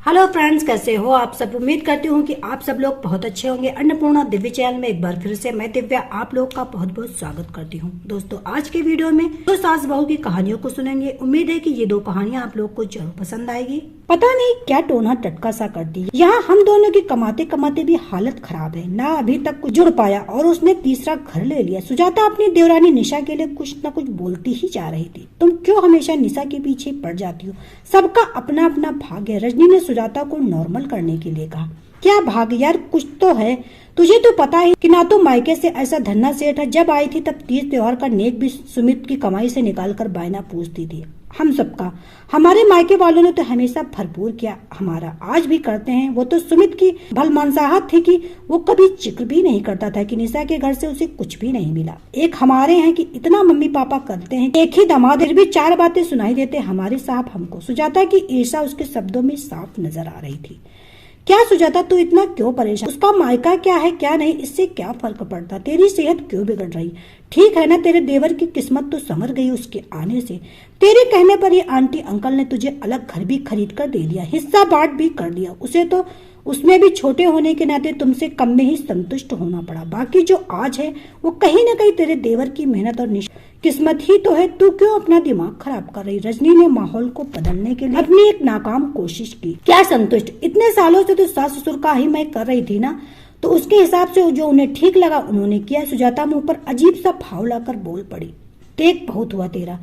Hello friends, कैसे हो आप सब। उम्मीद करती हूँ कि आप सब लोग बहुत अच्छे होंगे। अन्नपूर्णा दिव्य चैनल में एक बार फिर से मैं दिव्या आप लोग का बहुत बहुत स्वागत करती हूँ। दोस्तों, आज के वीडियो में दो सास बहू की कहानियों को सुनेंगे। उम्मीद है कि ये दो कहानियां आप लोग को जरूर पसंद आएगी। पता नहीं क्या टोना टटका सा करती है। यहाँ हम दोनों की कमाते कमाते भी हालत खराब है। ना अभी तक कुछ जुड़ पाया और उसने तीसरा घर ले लिया। सुजाता अपनी देवरानी निशा के लिए कुछ न कुछ बोलती ही जा रही थी। तुम क्यों हमेशा निशा के पीछे पड़ जाती हो? सबका अपना अपना भाग्य है। रजनी ने सुजाता को नॉर्मल करने के लिए कहा। क्या भाग्य यार, कुछ तो है। तुझे तो पता है कि ना तो मायके से ऐसा धन्ना सेठ है। जब आई थी तब तीज त्योहार का नेक भी सुमित की कमाई से निकालकर बायना पूछती थी। हम सबका, हमारे मायके वालों ने तो हमेशा भरपूर किया, हमारा आज भी करते हैं। वो तो सुमित की भलमानसाहत थी कि वो कभी जिक्र भी नहीं करता था कि निशा के घर से उसे कुछ भी नहीं मिला। एक हमारे हैं कि इतना मम्मी पापा करते हैं, एक ही दामाद फिर भी चार बातें सुनाई देते हमारे साहब हमको। सुजाता की ईर्ष्या उसके शब्दों में साफ नजर आ रही थी। क्या सुजाता, तू इतना क्यों परेशान? उसका मायका क्या है क्या नहीं, इससे क्या फर्क पड़ता? तेरी सेहत क्यों बिगड़ रही? ठीक है ना, तेरे देवर की किस्मत तो संवर गई उसके आने से। तेरे कहने पर ये आंटी अंकल ने तुझे अलग घर भी खरीद कर दे दिया, हिस्सा बांट भी कर दिया। उसे तो उसमें भी छोटे होने के नाते तुमसे कम में ही संतुष्ट होना पड़ा। बाकी जो आज है वो कहीं न कहीं तेरे देवर की मेहनत और किस्मत ही तो है। तू क्यों अपना दिमाग खराब कर रही? रजनी ने माहौल को बदलने के लिए अपनी एक नाकाम कोशिश की। क्या संतुष्ट? इतने सालों से तो सास ससुर का ही मैं कर रही थी ना, तो उसके हिसाब से जो उन्हें ठीक लगा उन्होंने किया। सुजाता मुंह पर अजीब सा भाव लाकर बोल पड़ी। देख, बहुत हुआ तेरा।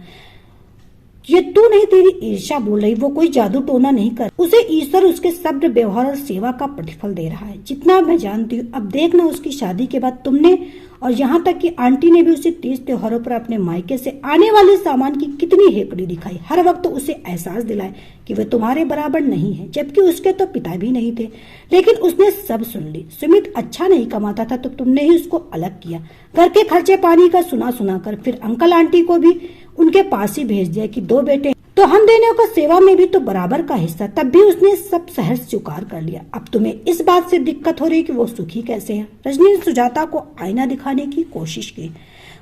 ये तू नहीं, तेरी ईर्ष्या बोल रही। वो कोई जादू टोना नहीं कर। उसे ईश्वर उसके सब्र, व्यवहार और सेवा का प्रतिफल दे रहा है, जितना मैं जानती हूँ। अब देखना, उसकी शादी के बाद तुमने और यहाँ तक कि आंटी ने भी उसे तीज त्योहारों पर अपने मायके से आने वाले सामान की कितनी हेकड़ी दिखाई। हर वक्त उसे एहसास दिलाए कि वे तुम्हारे बराबर नहीं है, जबकि उसके तो पिता भी नहीं थे। लेकिन उसने सब सुन ली। सुमित अच्छा नहीं कमाता था तो तुमने ही उसको अलग किया, घर के खर्चे पानी का सुना सुना कर। फिर अंकल आंटी को भी उनके पास ही भेज दिया कि दो बेटे तो हम देने का सेवा में भी तो बराबर का हिस्सा। तब भी उसने सब सहज स्वीकार कर लिया। अब तुम्हें इस बात से दिक्कत हो रही कि वो सुखी कैसे है? रजनी ने सुजाता को आईना दिखाने की कोशिश की।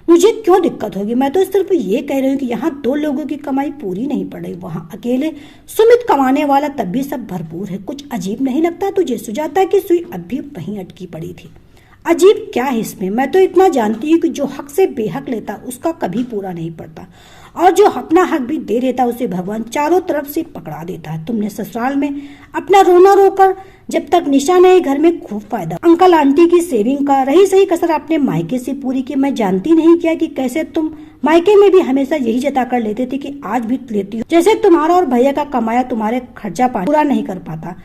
मुझे क्यों दिक्कत होगी? मैं तो सिर्फ ये कह रही हूँ कि यहाँ दो लोगों की कमाई पूरी नहीं पड़ रही, वहाँ अकेले सुमित कमाने वाला, तब भी सब भरपूर है। कुछ अजीब नहीं लगता तुझे? सुजाता की सुई अब भी वहीं अटकी पड़ी थी। अजीब क्या है इसमें? मैं तो इतना जानती हूँ कि जो हक से बेहक लेता उसका कभी पूरा नहीं पड़ता, और जो अपना हक भी दे देता उसे भगवान चारों तरफ से पकड़ा देता है। तुमने ससुराल में अपना रोना रोकर जब तक निशा नहीं, घर में खूब फायदा, अंकल आंटी की सेविंग का रही सही कसर अपने मायके से पूरी की। मैं जानती नहीं क्या कि कैसे तुम मायके में भी हमेशा यही जता कर लेते थे कि आज भी लेती हो, जैसे तुम्हारा और भैया का कमाया तुम्हारे खर्चा पानी पूरा नहीं कर पाता।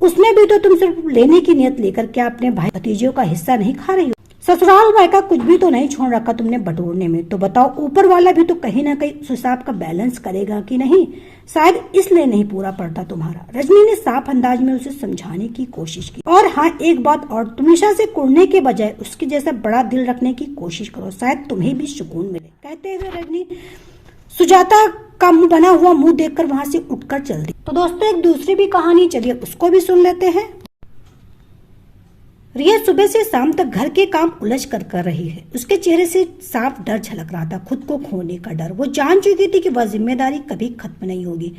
उसमें भी तो तुम सिर्फ लेने की नियत लेकर क्या अपने भाई भतीजों का हिस्सा नहीं खा रही हो? ससुराल मायका कुछ भी तो नहीं छोड़ रखा तुमने बटोरने में। तो बताओ, ऊपर वाला भी तो कहीं ना कहीं उस हिसाब का बैलेंस करेगा कि नहीं? शायद इसलिए नहीं पूरा पड़ता तुम्हारा। रजनी ने साफ अंदाज में उसे समझाने की कोशिश की। और हाँ, एक बात और, तुम निशा से कुड़ने के बजाय उसके जैसा बड़ा दिल रखने की कोशिश करो, शायद तुम्हें भी सुकून मिले। कहते हुए रजनी सुजाता का मुंह बना हुआ मुंह देखकर वहां से उठकर चल दी। तो दोस्तों, एक दूसरी भी कहानी, चलिए उसको भी सुन लेते हैं। रिया सुबह से शाम तक घर के काम उलझ कर रही है। उसके चेहरे से साफ डर झलक रहा था, खुद को खोने का डर। वो जान चुकी थी कि वह जिम्मेदारी कभी खत्म नहीं होगी।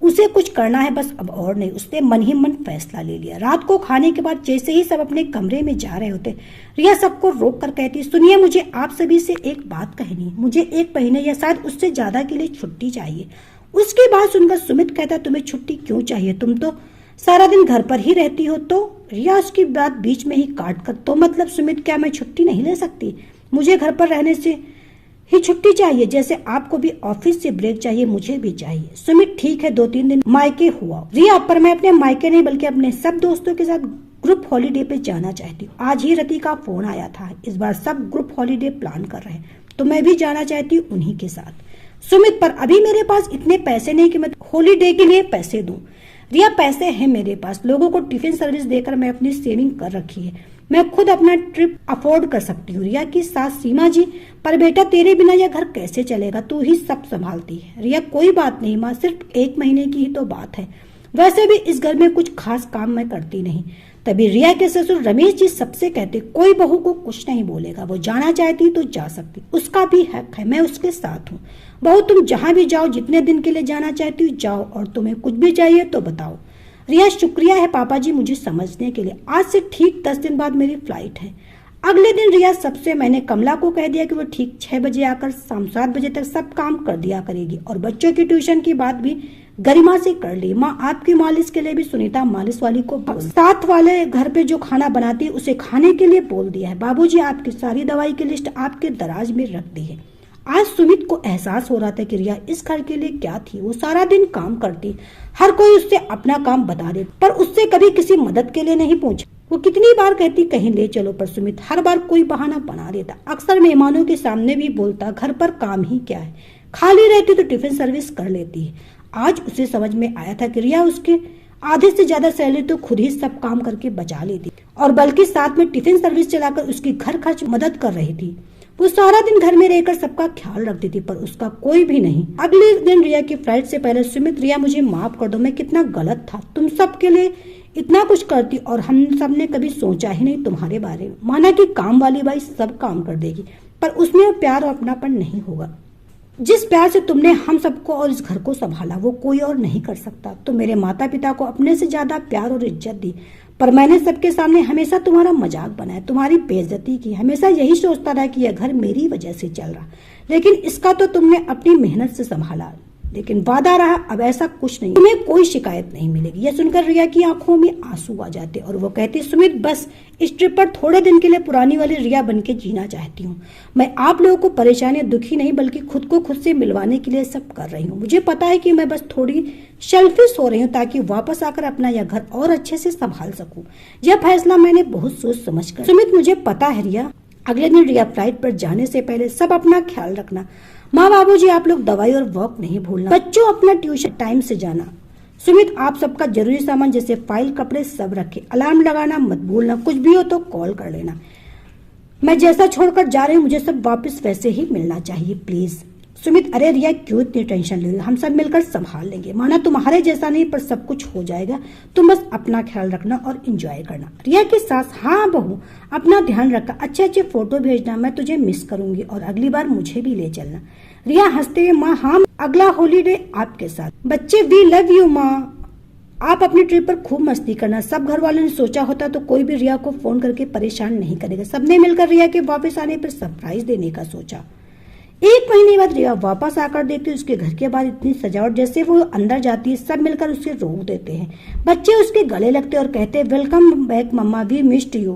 उसे कुछ करना है बस, अब और नहीं। उसने मन ही मन फैसला ले लिया। रात को खाने के बाद जैसे ही सब अपने कमरे में जा रहे होते, रिया सबको रोक कर कहती, सुनिए, मुझे आप सभी से एक बात कहनी। मुझे 1 महीने या शायद उससे ज्यादा के लिए छुट्टी चाहिए। उसकी बात सुनकर सुमित कहता, तुम्हें छुट्टी क्यों चाहिए? तुम तो सारा दिन घर पर ही रहती हो। तो रिया उसकी बात बीच में ही काट कर, तो मतलब सुमित, क्या मैं छुट्टी नहीं ले सकती? मुझे घर पर रहने से ही छुट्टी चाहिए, जैसे आपको भी ऑफिस से ब्रेक चाहिए, मुझे भी चाहिए। सुमित, ठीक है, 2-3 दिन मायके हुआ रिया, पर मैं अपने मायके नहीं बल्कि अपने सब दोस्तों के साथ ग्रुप हॉलीडे पे जाना चाहती हूँ। आज ही रति का फोन आया था, इस बार सब ग्रुप हॉलीडे प्लान कर रहे हैं, तो मैं भी जाना चाहती हूँ उन्हीं के साथ। सुमित, पर अभी मेरे पास इतने पैसे नहीं कि मैं हॉलीडे के लिए पैसे दूं। रिया, पैसे हैं मेरे पास, लोगों को टिफिन सर्विस देकर मैं अपनी सेविंग कर रखी है, मैं खुद अपना ट्रिप अफोर्ड कर सकती हूँ। रिया की सास सीमा जी, पर बेटा तेरे बिना यह घर कैसे चलेगा? तू ही सब संभालती है। रिया, कोई बात नहीं माँ, सिर्फ 1 महीने की ही तो बात है। वैसे भी इस घर में कुछ खास काम मैं करती नहीं। तभी रिया के ससुर रमेश जी सबसे कहते, कोई बहू को कुछ नहीं बोलेगा, वो जाना चाहती तो जा सकती, उसका भी हक है, मैं उसके साथ हूँ। बहू, तुम जहाँ भी जाओ, जितने दिन के लिए जाना चाहती हो जाओ, और तुम्हें कुछ भी चाहिए तो बताओ। रिया शुक्रिया है पापा जी मुझे समझने के लिए। आज से ठीक 10 दिन बाद मेरी फ्लाइट है। अगले दिन रिया सबसे मैंने कमला को कह दिया कि वो ठीक 6 बजे आकर शाम 7 बजे तक सब काम कर दिया करेगी और बच्चों की ट्यूशन की बात भी गरिमा से कर ली। माँ आपकी मालिश के लिए भी सुनीता मालिश वाली को साथ वाले घर पे जो खाना बनाती है उसे खाने के लिए बोल दिया है। बाबूजी आपकी सारी दवाई की लिस्ट आपके दराज में रख दी है। आज सुमित को एहसास हो रहा था कि रिया इस घर के लिए क्या थी। वो सारा दिन काम करती, हर कोई उससे अपना काम बता दे, पर उससे कभी किसी मदद के लिए नहीं पूछा। वो कितनी बार कहती कहीं ले चलो, पर सुमित हर बार कोई बहाना बना देता। अक्सर मेहमानों के सामने भी बोलता घर पर काम ही क्या है, खाली रहती तो टिफिन सर्विस कर लेती है। आज उसे समझ में आया था कि रिया उसके आधे से ज्यादा सैलरी तो खुद ही सब काम करके बचा लेती और बल्कि साथ में टिफिन सर्विस चलाकर उसकी घर खर्च मदद कर रही थी। वो सारा दिन घर में रहकर सबका ख्याल रखती थी, पर उसका कोई भी नहीं। अगले दिन रिया की फ्लाइट से पहले सुमित, रिया मुझे माफ कर दो, मैं कितना गलत था। तुम सबके लिए इतना कुछ करती और हम सब ने कभी सोचा ही नहीं तुम्हारे बारे में। माना कि काम वाली बाई सब काम कर देगी, पर उसमें प्यार और अपनापन नहीं होगा। जिस प्यार से तुमने हम सबको और इस घर को संभाला वो कोई और नहीं कर सकता। तो मेरे माता पिता को अपने से ज्यादा प्यार और इज्जत दी, पर मैंने सबके सामने हमेशा तुम्हारा मजाक बनाया, तुम्हारी बेइज्जती की। हमेशा यही सोचता रहा कि यह घर मेरी वजह से चल रहा, लेकिन इसका तो तुमने अपनी मेहनत से संभाला। लेकिन वादा रहा, अब ऐसा कुछ नहीं, तुम्हें कोई शिकायत नहीं मिलेगी। यह सुनकर रिया की आंखों में आंसू आ जाते और वो कहती सुमित बस इस ट्रिप पर थोड़े दिन के लिए पुरानी वाली रिया बन के जीना चाहती हूँ। मैं आप लोगों को परेशानी दुखी नहीं बल्कि खुद को खुद से मिलवाने के लिए सब कर रही हूँ। मुझे पता है कि मैं बस थोड़ी सेल्फिश हो रही हूँ ताकि वापस आकर अपना यह घर और अच्छे से संभाल सकूं। यह फैसला मैंने बहुत सोच समझ कर। सुमित मुझे पता है रिया। अगले दिन रिया फ्लाइट पर जाने से पहले सब अपना ख्याल रखना। माँ बाबूजी आप लोग दवाई और वॉक नहीं भूलना। बच्चों अपना ट्यूशन टाइम से जाना। सुमित आप सबका जरूरी सामान जैसे फाइल कपड़े सब रखे। अलार्म लगाना मत भूलना, कुछ भी हो तो कॉल कर लेना। मैं जैसा छोड़कर जा रही हूँ मुझे सब वापस वैसे ही मिलना चाहिए प्लीज। सुमित अरे रिया क्यों इतनी टेंशन ले रही हो, हम सब मिलकर संभाल लेंगे। माना तुम्हारे जैसा नहीं पर सब कुछ हो जाएगा, तुम बस अपना ख्याल रखना और एंजॉय करना। रिया की सास हाँ बहू अपना ध्यान रखा, अच्छे अच्छे फोटो भेजना, मैं तुझे मिस करूंगी और अगली बार मुझे भी ले चलना। रिया हंसते हुए माँ हाँ अगला हॉलीडे आपके साथ। बच्चे वी लव यू माँ, आप अपनी ट्रिप पर खूब मस्ती करना। सब घर वालों ने सोचा होता तो कोई भी रिया को फोन करके परेशान नहीं करेगा। सबने मिलकर रिया के वापस आने पर सरप्राइज देने का सोचा। 1 महीने बाद रिया वापस आकर देखती उसके घर के बाहर इतनी सजावट, जैसे वो अंदर जाती है सब मिलकर उसे रोक देते हैं। बच्चे उसके गले लगते और कहते welcome back mamma we missed you,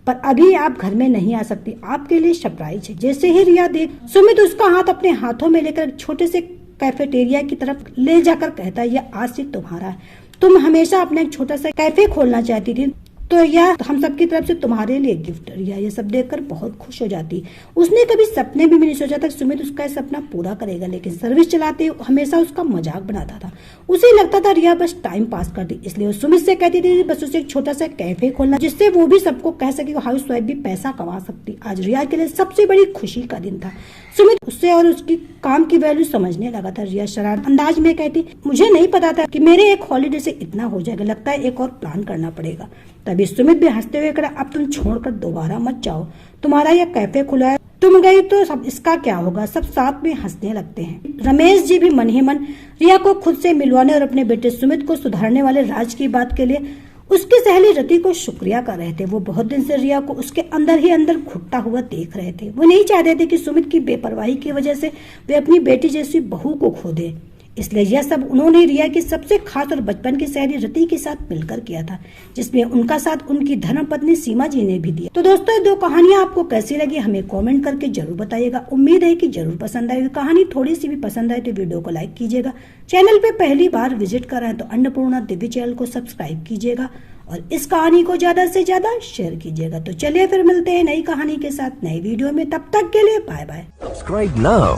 पर अभी आप घर में नहीं आ सकती, आपके लिए सरप्राइज है। जैसे ही रिया देख सुमित उसका हाथ अपने हाथों में लेकर छोटे से कैफेटेरिया की तरफ ले जाकर कहता यह आज से तुम्हारा है। तुम हमेशा अपना एक छोटा सा कैफे खोलना चाहती थी तो यह हम सबकी तरफ से तुम्हारे लिए गिफ्ट। रिया ये सब देखकर बहुत खुश हो जाती। उसने कभी सपने भी नहीं सोचा था सुमित उसका सपना पूरा करेगा, लेकिन सर्विस चलाते हमेशा उसका मजाक बनाता था। उसे लगता था रिया बस टाइम पास करती, इसलिए वो सुमित से कहती थी बस उसे एक छोटा सा कैफे खोलना जिससे वो भी सबको कह सके हाउस वाइफ भी पैसा कमा सकती। आज रिया के लिए सबसे बड़ी खुशी का दिन था। सुमित उससे और उसकी काम की वैल्यू समझने लगा था। रिया शरारत अंदाज में कहती मुझे नहीं पता था कि मेरे एक हॉलीडे से इतना हो जाएगा, लगता है एक और प्लान करना पड़ेगा। तभी सुमित भी हंसते हुए कहा अब तुम छोड़कर दोबारा मत जाओ, तुम्हारा यह कैफे खुला है, तुम गई तो सब इसका क्या होगा। सब साथ में हंसने लगते हैं। रमेश जी भी मन ही मन रिया को खुद से मिलवाने और अपने बेटे सुमित को सुधारने वाले राज की बात के लिए उसकी सहेली रति को शुक्रिया कर रहे थे। वो बहुत दिन से रिया को उसके अंदर ही अंदर घुटता हुआ देख रहे थे। वो नहीं चाहते थे कि सुमित की बेपरवाही की वजह से वे अपनी बेटी जैसी बहू को खो दे, इसलिए यह सब उन्होंने रिया की सबसे खास और बचपन की सहेली रति के साथ मिलकर किया था, जिसमें उनका साथ उनकी धर्मपत्नी सीमा जी ने भी दिया। तो दोस्तों ये 2 कहानियां आपको कैसी लगी हमें कमेंट करके जरूर बताइएगा। उम्मीद है कि जरूर पसंद आएगी। कहानी थोड़ी सी भी पसंद आए तो वीडियो को लाइक कीजिएगा। चैनल पे पहली बार विजिट कर रहे हैं तो अन्नपूर्णा दिव्य चैनल को सब्सक्राइब कीजिएगा और इस कहानी को ज्यादा से ज्यादा शेयर कीजिएगा। तो चलिए फिर मिलते हैं नई कहानी के साथ नई वीडियो में, तब तक के लिए bye bye. Subscribe now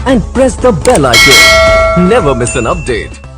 and press the bell icon. Never miss an update.